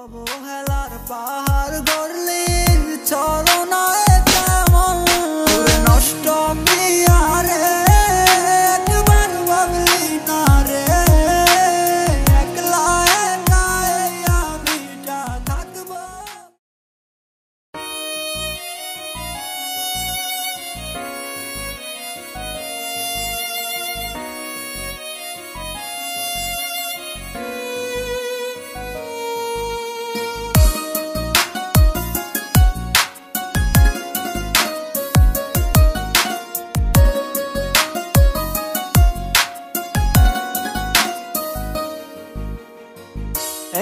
অবহেলার পাহাড় গড়লি ছলনায় কেমন নষ্ট মিয়ারে একবার ভাবলি না রে একলা একা আমিটা থাকবো।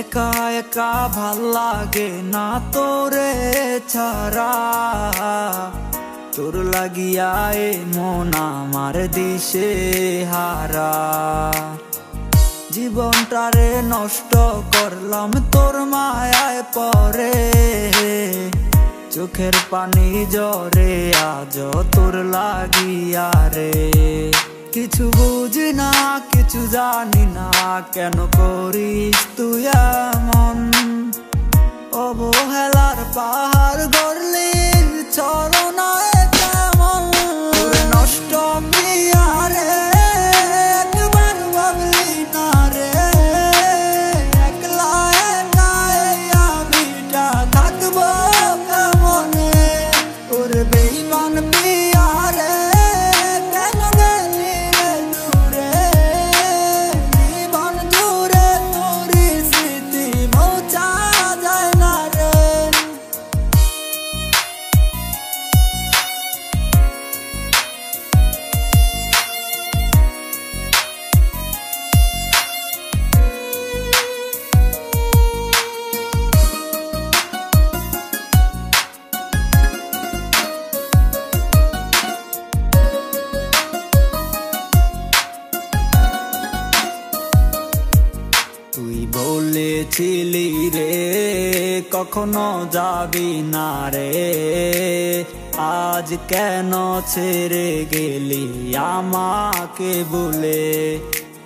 একা একা ভাল লাগে না তোরে ছাড়া, তোর লাগিয়া এ মন আমার দিশে হারা। জীবনটারে নষ্ট করলাম তোর মায়ায় পরে, চোখের পানি জরে আজ তোর লাগিয়া রে। কিছু বুঝি না কিছু জানি না কেন করিস তুই এমন, অবহেলার পাহাড় গড়লি ছলনায় কেমন নষ্ট মিয়ারে একবার ভাবলি না রে একলা একা আমিটা থাকবো কেমনে। ওর বেঈমান মিয়ারে তুই বলেছিলি রে কখনো যাবি না রে, আজ কেন ছেড়ে গেলি আমাকে বলে।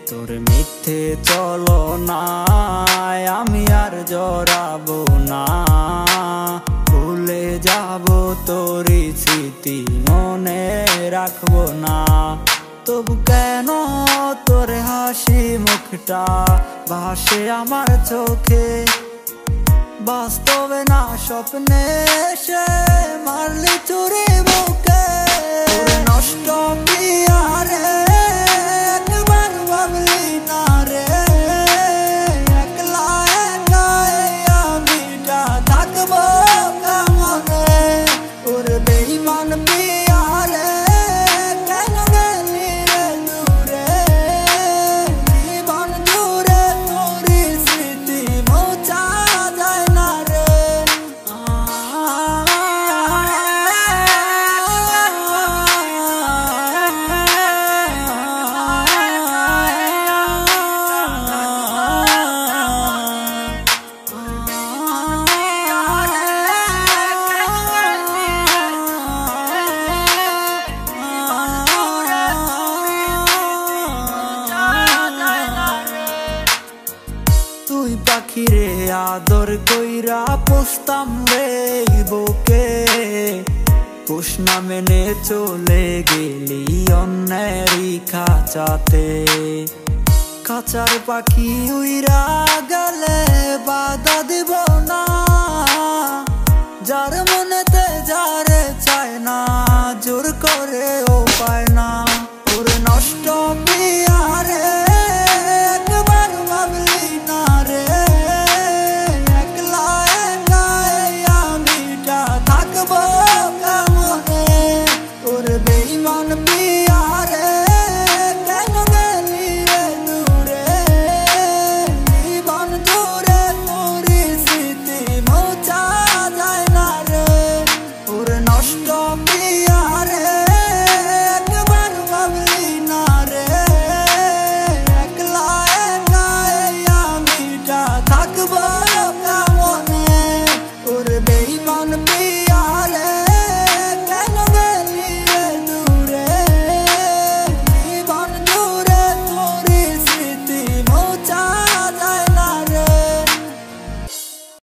তোর মিথ্যে চলো না আমি আর জড়াবো না, ভুলে যাবো তোর স্মৃতি মনে রাখবো না। তবু কেন তোর হাসি মুখটা ভাসে আমার চোখে, বাস্তবে না স্বপ্নে সে মারলি চুরি বুকে। নষ্ট মিয়ারে একবার ভাবলি না রে একলা একা আমিটা থাকবো কেমনে। ওর বেঈমান মিয়ারে পাখিরে আদর কইরা পুষতাম রে বুকে, পুষ না মেনে চলে গেলি অন্যেরই খাঁচাতে। খাঁচার পাখি উইরা গেলে বাধা দিব